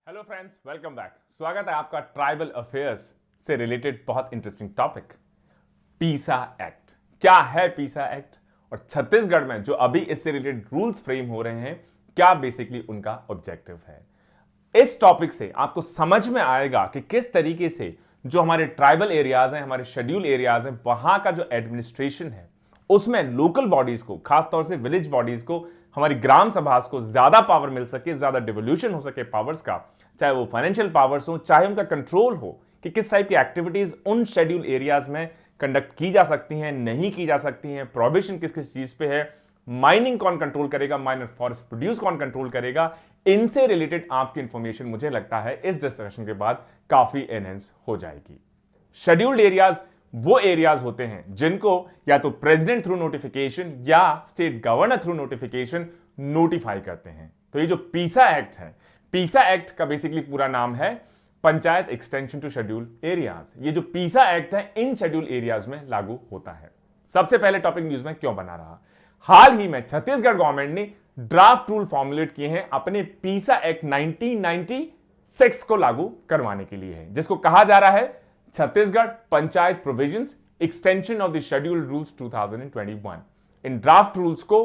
Hello friends, welcome back. स्वागत है आपका ट्राइबल अफेयर्स से रिलेटेड बहुत इंटरेस्टिंग टॉपिक पीसा एक्ट। क्या है पीसा एक्ट और छत्तीसगढ़ में जो अभी इससे रिलेटेड रूल्स फ्रेम हो रहे हैं, क्या बेसिकली उनका ऑब्जेक्टिव है। इस टॉपिक से आपको समझ में आएगा कि किस तरीके से जो हमारे ट्राइबल एरियाज हैं, हमारे शेड्यूल एरियाज हैं, वहां का जो एडमिनिस्ट्रेशन है उसमें लोकल बॉडीज को, खासतौर से विलेज बॉडीज को, हमारी ग्राम सभा को ज्यादा पावर मिल सके, ज्यादा डिवोल्यूशन हो सके पावर्स का, चाहे वो फाइनेंशियल पावर्स हो, चाहे उनका कंट्रोल हो कि किस टाइप की एक्टिविटीज उन शेड्यूल एरियाज में कंडक्ट की जा सकती हैं, नहीं की जा सकती हैं, प्रोहिबिशन किस किस चीज पे है, माइनिंग कौन कंट्रोल करेगा, माइनर फॉरेस्ट प्रोड्यूस कौन कंट्रोल करेगा। इनसे रिलेटेड आपकी इंफॉर्मेशन मुझे लगता है इस डिस्कशन के बाद काफी एनहेंस हो जाएगी। शेड्यूल्ड एरियाज वो एरियाज होते हैं जिनको या तो प्रेसिडेंट थ्रू नोटिफिकेशन या state governor through notification notify करते हैं। तो ये जो पीसा एक्ट है, पीसा एक्ट का बेसिकली पूरा नाम है panchayat extension to schedule areas. ये जो पीसा एक्ट है इन शेड्यूल एरियाज में लागू होता है। सबसे पहले टॉपिक न्यूज में क्यों बना रहा, हाल ही में छत्तीसगढ़ गवर्नमेंट ने ड्राफ्ट रूल फॉर्मुलेट किए हैं अपने पीसा एक्ट 1996 को लागू करवाने के लिए है, जिसको कहा जा रहा है Chhattisgarh panchayat provisions extension of the schedule rules 2021। In draft rules को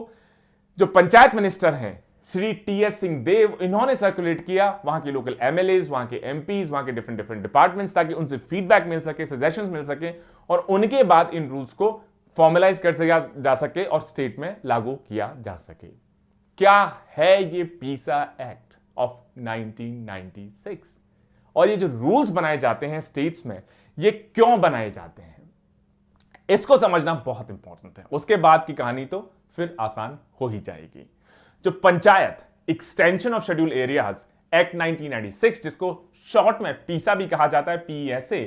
जो पंचायत मिनिस्टर हैं श्री टी.एस. सिंहदेव, इन्होंने सर्कुलेट किया वहां के लोकल एमएलएज, वहां के एमपीज, वहां के डिफरेंट डिपार्टमेंट्स, ताकि उनसे फीडबैक मिल सके, सजेशंस मिल सके और उनके बाद इन रूल्स को फॉर्मलाइज कर जा सके और स्टेट में लागू किया जा सके। क्या है ये पीसा एक्ट ऑफ 1996 और ये जो रूल्स बनाए जाते हैं स्टेट्स में, ये क्यों बनाए जाते हैं, इसको समझना बहुत इंपॉर्टेंट है। उसके बाद की कहानी तो फिर आसान हो ही जाएगी। जो panchayat extension of schedule areas act 1996, जिसको शॉर्ट में पीसा भी कहा जाता है, PESA,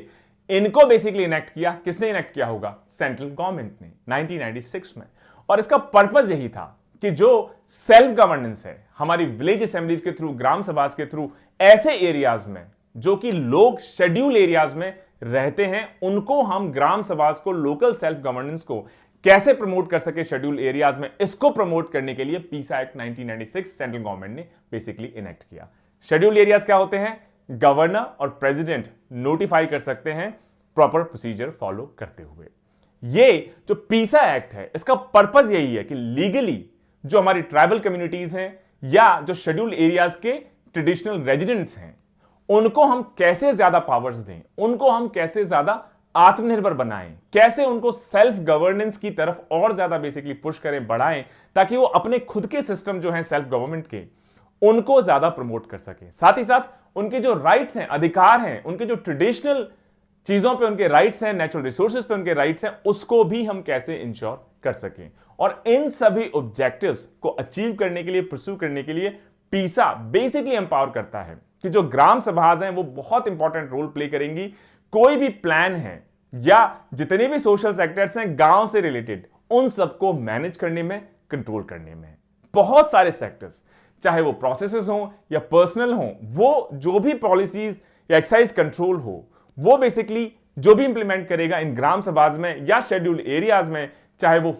इनको बेसिकली इनेक्ट किया, किसने इनेक्ट किया होगा? सेंट्रल गवर्नमेंट ने 1996 में। और इसका पर्पस यही था कि जो सेल्फ गवर्नेंस है हमारी विलेज असेंबलीज के थ्रू, ग्राम सभा के थ्रू, ऐसे एरियाज में जो कि लोग शेड्यूल एरियाज में रहते हैं, उनको हम ग्राम सभा को, लोकल सेल्फ गवर्नेंस को कैसे प्रमोट कर सके शेड्यूल एरियाज में, इसको प्रमोट करने के लिए पीसा एक्ट 1996 सेंट्रल गवर्नमेंट ने बेसिकली इनेक्ट किया। शेड्यूल एरियाज क्या होते हैं? गवर्नर और प्रेसिडेंट नोटिफाई कर सकते हैं प्रॉपर प्रोसीजर फॉलो करते हुए। ये जो पीसा एक्ट है इसका पर्पस यही है कि लीगली जो हमारी ट्राइबल कम्युनिटीज हैं या जो शेड्यूल एरियाज के ट्रेडिशनल रेजिडेंट्स हैं, उनको हम कैसे ज्यादा पावर्स दें, उनको हम कैसे ज्यादा आत्मनिर्भर बनाएं, कैसे उनको सेल्फ गवर्नेंस की तरफ और ज्यादा बेसिकली पुश करें, बढ़ाएं, ताकि वो अपने खुद के सिस्टम जो हैं सेल्फ गवर्नमेंट के, उनको ज्यादा प्रमोट कर सके। साथ ही साथ उनके जो राइट्स हैं, अधिकार हैं, उनके जो ट्रेडिशनल चीजों पे उनके राइट्स हैं, नेचुरल रिसोर्सेज पे उनके राइट्स हैं, उसको भी हम कैसे इंश्योर कर सकें। और इन सभी ऑब्जेक्टिव्स को अचीव करने के लिए, परस्यू करने के लिए पीसा बेसिकली एम्पावर करता है कि जो ग्राम सभाएं हैं वो बहुत इंपॉर्टेंट रोल प्ले करेंगी। कोई भी प्लान है या जितने भी सोशल सेक्टर्स हैं गांव से रिलेटेड, उन सबको मैनेज करने में, कंट्रोल करने में, बहुत सारे सेक्टर्स, चाहे वो प्रोसेसेस हो या पर्सनल हो, वो जो भी पॉलिसीज या एक्साइज कंट्रोल हो, वो बेसिकली जो भी इंप्लीमेंट करेगा इन ग्राम सभाज में या शेड्यूल एरियाज में, चाहे वो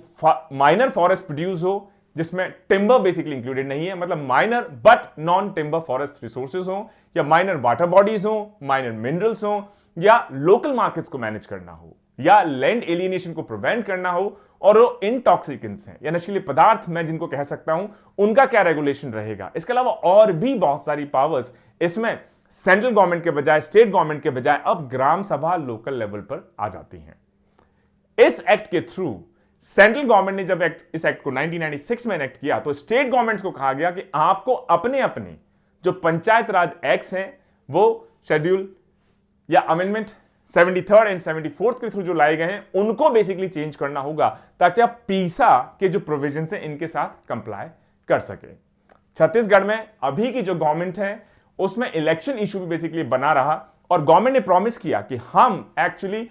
माइनर फॉरेस्ट प्रोड्यूस हो जिसमें टिम्बर बेसिकली इंक्लूडेड नहीं है, मतलब minor but non timber forest resources हो, या माइनर वाटर बॉडीज हो, माइनर मिनरल्स हो, या लोकल मार्केट्स को मैनेज करना हो, या लैंड एलियनेशन को प्रिवेंट करना हो, और वो इंटॉक्सिकेंट्स हैं या नशीले पदार्थ मैं जिनको कह सकता हूं, उनका क्या रेगुलेशन रहेगा। इसके अलावा और भी बहुत सारी पावर्स इसमें सेंट्रल गवर्नमेंट के बजाय, स्टेट गवर्नमेंट के बजाय अब ग्राम सभा लोकल लेवल पर आ जाती हैं। इस एक्ट के थ्रू सेंट्रल गवर्नमेंट ने जब इस एक्ट को 1996 में इनेक्ट किया, तो स्टेट गवर्नमेंट्स को कहा गया कि आपको अपने अपने जो पंचायत राज एक्ट्स हैं, वो शेड्यूल या अमेंडमेंट 73rd एंड 74th के थ्रू जो लाए गए हैं, उनको बेसिकली चेंज करना होगा ताकि आप पीसा के जो प्रोविजन है इनके साथ कंप्लाई कर सके। छत्तीसगढ़ में अभी की जो गवर्नमेंट है उसमें इलेक्शन इशू भी बेसिकली बना रहा, और गवर्नमेंट ने प्रॉमिस किया कि हम एक्चुअली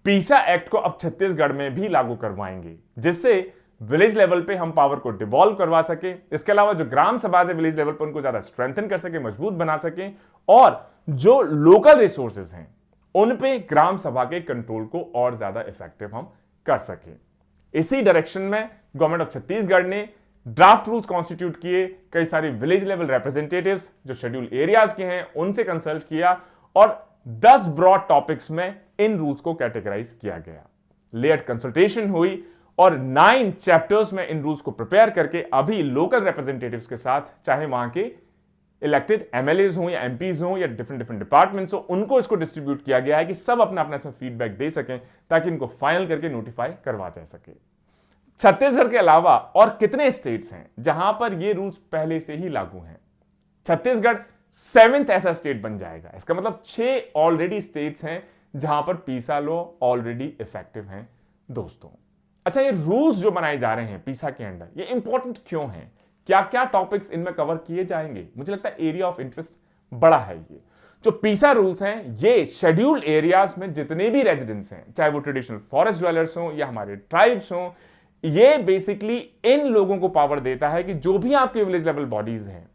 पीसा एक्ट को अब छत्तीसगढ़ में भी लागू करवाएंगे, जिससे विलेज लेवल पे हम पावर को डिवॉल्व करवा सके। इसके अलावा जो ग्राम सभा है विलेज लेवल पर, उनको ज्यादा स्ट्रेंथन कर सके, मजबूत बना सके, और जो लोकल रिसोर्सेज हैं उन पे ग्राम सभा के कंट्रोल को और ज्यादा इफेक्टिव हम कर सके। इसी डायरेक्शन में गवर्नमेंट ऑफ छत्तीसगढ़ ने ड्राफ्ट रूल्स कॉन्स्टिट्यूट किए, कई सारे विलेज लेवल रिप्रेजेंटेटिव्स जो शेड्यूल एरियाज के हैं उनसे कंसल्ट किया और 10 ब्रॉड टॉपिक्स में इन रूल्स को कैटेगराइज किया गया। लेयर्ड कंसल्टेशन हुई और 9 चैप्टर्स में इन रूल्स को प्रिपेयर करके अभी लोकल रिप्रेजेंटेटिव्स के साथ, चाहे वहां के इलेक्टेड एमएलएज हों या एमपीज हों या डिफरेंट डिपार्टमेंट्स हो, उनको इसको डिस्ट्रीब्यूट किया गया है कि सब अपना अपना इसमें फीडबैक दे सकें ताकि इनको फाइनल करके नोटिफाई करवा जा सके। छत्तीसगढ़ के अलावा और कितने स्टेट्स हैं जहां पर ये रूल्स पहले से ही लागू हैं? छत्तीसगढ़ 7th ऐसा स्टेट बन जाएगा। इसका मतलब 6 ऑलरेडी स्टेट्स हैं जहां पर पीसा लॉ ऑलरेडी इफेक्टिव हैं दोस्तों। अच्छा, ये रूल्स जो बनाए जा रहे हैं पीसा के अंडर, ये इंपॉर्टेंट क्यों हैं? क्या क्या टॉपिक्स इनमें कवर किए जाएंगे? मुझे लगता है एरिया ऑफ इंटरेस्ट बड़ा है। ये जो पीसा रूल्स हैं ये शेड्यूल्ड एरियाज में जितने भी रेजिडेंट्स हैं, चाहे वो ट्रेडिशनल फॉरेस्ट ड्वेलर्स हों या हमारे ट्राइब्स हों, ये बेसिकली इन लोगों को पावर देता है कि जो भी आपके विलेज लेवल बॉडीज हैं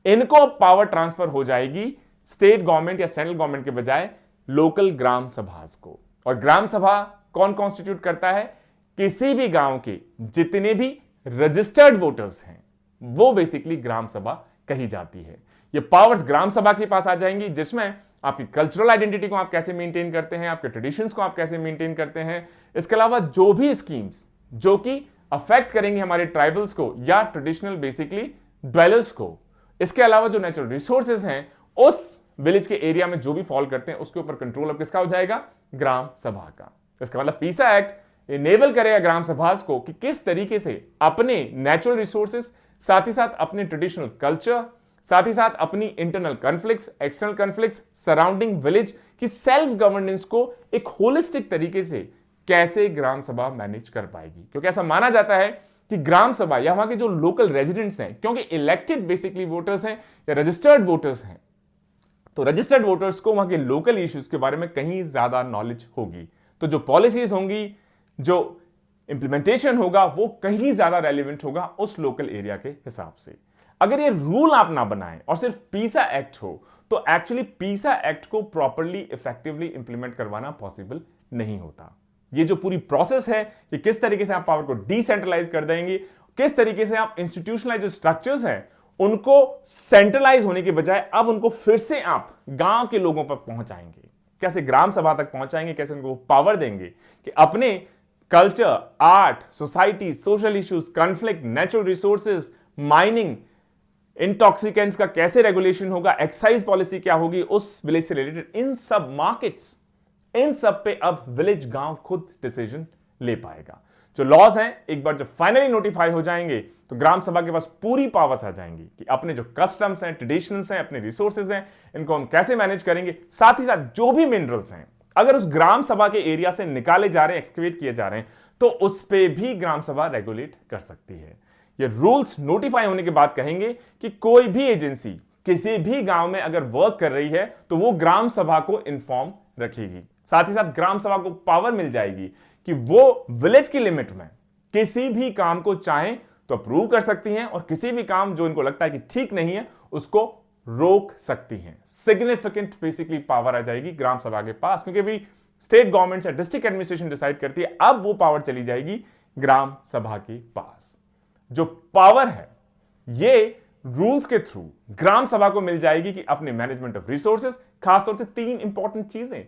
इनको पावर ट्रांसफर हो जाएगी स्टेट गवर्नमेंट या सेंट्रल गवर्नमेंट के बजाय लोकल ग्राम सभा को। और ग्राम सभा कौन कॉन्स्टिट्यूट करता है? किसी भी गांव के जितने भी रजिस्टर्ड वोटर्स हैं वो बेसिकली ग्राम सभा कही जाती है। ये पावर्स ग्राम सभा के पास आ जाएंगी जिसमें आपकी कल्चरल आइडेंटिटी को आप कैसे मेंटेन करते हैं, आपके ट्रेडिशंस को आप कैसे मेंटेन करते हैं, इसके अलावा जो भी स्कीम्स जो कि अफेक्ट करेंगे हमारे ट्राइबल्स को या ट्रेडिशनल बेसिकली ड्वेलर्स को, इसके अलावा जो नेचुरल रिसोर्सेज हैं उस विलेज के एरिया में जो भी फॉल करते हैं उसके ऊपर कंट्रोल अब किसका हो जाएगा? ग्राम सभा का। इसका मतलब पीसा एक्ट इनेबल करेगा ग्राम सभा को कि किस तरीके से अपने नेचुरल रिसोर्सेज, साथ ही साथ अपने ट्रेडिशनल कल्चर, साथ ही साथ अपनी internal conflicts, external conflicts, surrounding village की सेल्फ गवर्नेंस को एक होलिस्टिक तरीके से कैसे ग्राम सभा मैनेज कर पाएगी। क्योंकि ऐसा माना जाता है कि ग्राम सभा या वहां के जो लोकल रेजिडेंट्स हैं, क्योंकि इलेक्टेड बेसिकली वोटर्स हैं या रजिस्टर्ड वोटर्स हैं, तो रजिस्टर्ड वोटर्स को वहां के लोकल इश्यूज के बारे में कहीं ज्यादा नॉलेज होगी, तो जो पॉलिसीज होंगी, जो इंप्लीमेंटेशन होगा वो कहीं ज्यादा रेलिवेंट होगा उस लोकल एरिया के हिसाब से। अगर ये रूल आप ना बनाएं और सिर्फ पीसा एक्ट हो तो एक्चुअली पीसा एक्ट को प्रॉपर्ली इफेक्टिवली इंप्लीमेंट करवाना पॉसिबल नहीं होता। ये जो पूरी प्रोसेस है कि किस तरीके से आप पावर को डिसेंट्रलाइज कर देंगे, किस तरीके से आप इंस्टीट्यूशनलाइज जो स्ट्रक्चर्स हैं उनको सेंट्रलाइज होने के बजाय अब उनको फिर से आप गांव के लोगों पर पहुंचाएंगे, कैसे ग्राम सभा तक पहुंचाएंगे, कैसे उनको पावर देंगे कि अपने culture, art, society, social issues, conflict, natural resources, mining, intoxicants का कैसे रेगुलेशन होगा, एक्साइज पॉलिसी क्या होगी उस विलेज से रिलेटेड, इन सब मार्केट्स, इन सब पे अब विलेज गांव खुद डिसीजन ले पाएगा। जो लॉज हैं एक बार जब फाइनली नोटिफाई हो जाएंगे तो ग्राम सभा के पास पूरी पावर्स आ जाएंगी कि अपने जो कस्टम्स हैं, ट्रेडिशंस हैं, अपने रिसोर्सेज हैं, इनको हम कैसे मैनेज करेंगे। साथ ही साथ जो भी मिनरल्स हैं अगर उस ग्राम सभा के एरिया से निकाले जा रहे हैं, एक्सकवेट किए जा रहे हैं, तो उस पे भी ग्राम सभा रेगुलेट कर सकती है। ये रूल्स नोटिफाई होने के बाद कहेंगे कि कोई भी एजेंसी किसी भी गांव में अगर वर्क कर रही है तो वो ग्राम सभा को इन्फॉर्म रखेगी। साथ ही साथ ग्राम सभा को पावर मिल जाएगी कि वो विलेज की लिमिट में किसी भी काम को चाहें तो अप्रूव कर सकती हैं और किसी भी काम जो इनको लगता है कि ठीक नहीं है उसको रोक सकती हैं। सिग्निफिकेंट बेसिकली पावर आ जाएगी ग्राम सभा के पास, क्योंकि भी स्टेट गवर्नमेंट या डिस्ट्रिक्ट एडमिनिस्ट्रेशन डिसाइड करती है, अब वो पावर चली जाएगी ग्राम सभा के पास। जो पावर है ये रूल्स के थ्रू ग्राम सभा को मिल जाएगी कि अपने मैनेजमेंट ऑफ रिसोर्सेज, खासतौर से 3 इंपॉर्टेंट चीजें,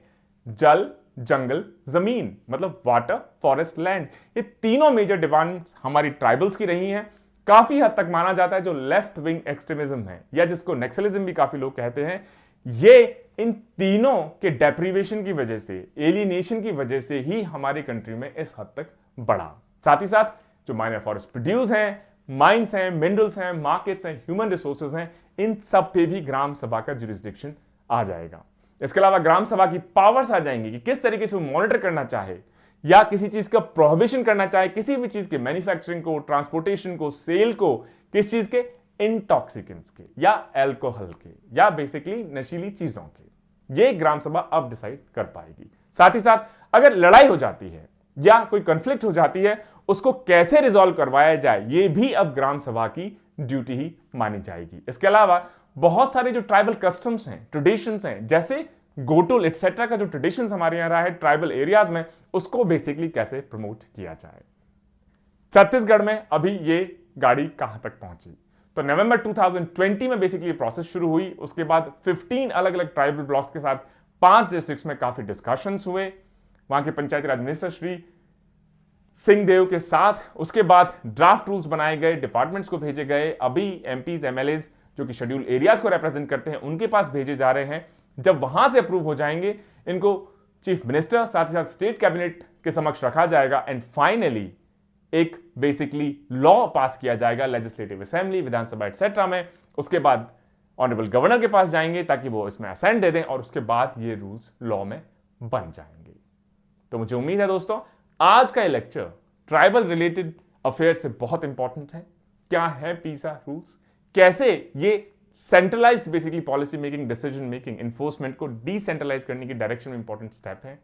जल, जंगल, जमीन, मतलब वाटर, फॉरेस्ट, लैंड, ये तीनों मेजर डिमांड हमारी ट्राइबल्स की रही हैं। काफी हद तक माना जाता है जो लेफ्ट विंग एक्सट्रीमिज्म है या जिसको नक्सलिज्म भी काफी लोग कहते हैं, ये इन तीनों के डेप्रीवेशन की वजह से, एलिनेशन की वजह से ही हमारी कंट्री में इस हद तक बढ़ा। साथ ही साथ जो माइनर फॉरेस्ट प्रोड्यूस हैं, माइंस हैं, मिनरल्स हैं, मार्केट्स हैं, ह्यूमन रिसोर्सेज हैं, इन सब पे भी ग्राम सभा का जुरिस्डिक्शन आ जाएगा। इसके अलावा ग्राम सभा की पावर्स आ जाएंगी कि किस तरीके से वो मॉनिटर करना चाहे या किसी चीज का प्रोहिबिशन करना चाहे, किसी भी चीज के मैन्युफैक्चरिंग को, ट्रांसपोर्टेशन को, सेल को, किस चीज के, इंटॉक्सिकेंट्स के या अल्कोहल के या बेसिकली नशीली चीजों के, ये ग्राम सभा अब डिसाइड कर पाएगी। साथ ही साथ अगर लड़ाई हो जाती है या कोई कंफ्लिक्ट हो जाती है उसको कैसे रिजॉल्व करवाया जाए, ये भी अब ग्राम सभा की ड्यूटी ही मानी जाएगी। इसके अलावा बहुत सारे जो ट्राइबल कस्टम्स हैं, ट्रेडिशंस हैं, जैसे गोटुल एटसेट्रा का जो ट्रेडिशंस हमारे यहां रहा है ट्राइबल एरियाज में, उसको बेसिकली कैसे प्रमोट किया जाए। छत्तीसगढ़ में अभी ये गाड़ी कहां तक पहुंची। तो नवंबर 2020 में बेसिकली प्रोसेस शुरू हुई। उसके बाद 15 अलग अलग ट्राइबल ब्लॉक्स के साथ 5 डिस्ट्रिक्ट्स में काफी डिस्कशंस हुए वहां के पंचायती राज मिनिस्टर श्री सिंहदेव के साथ। उसके बाद ड्राफ्ट रूल्स बनाए गए, डिपार्टमेंट्स को भेजे गए। अभी एमपीज एमएलएज जो कि शेड्यूल एरियाज को रिप्रेजेंट करते हैं उनके पास भेजे जा रहे हैं। जब वहां से अप्रूव हो जाएंगे इनको चीफ मिनिस्टर साथ ही साथ स्टेट कैबिनेट के समक्ष रखा जाएगा एंड फाइनली एक बेसिकली लॉ पास किया जाएगा लेजिस्लेटिव असेंबली, विधानसभा एटसेट्रा में। उसके बाद ऑनरेबल गवर्नर के पास जाएंगे ताकि वो इसमें असेंट दे दें और उसके बाद ये रूल्स लॉ में बन जाएंगे। तो मुझे उम्मीद है दोस्तों आज का ये लेक्चर ट्राइबल रिलेटेड अफेयर से बहुत इंपॉर्टेंट है। क्या है पीसा रूल्स, कैसे ये centralised basically policy making, decision making, enforcement को डिसेंट्रलाइज करने की डायरेक्शन में इंपॉर्टेंट स्टेप है।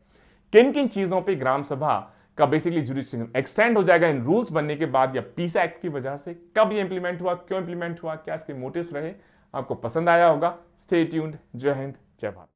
किन किन चीजों पे ग्राम सभा का बेसिकली जुरिडिक्शन एक्सटेंड हो जाएगा इन रूल्स बनने के बाद या पीसा एक्ट की वजह से, कब ये इंप्लीमेंट हुआ, क्यों इंप्लीमेंट हुआ, क्या इसके मोटिव्स रहे। आपको पसंद आया होगा। Stay tuned. जय हिंद, जय भारत।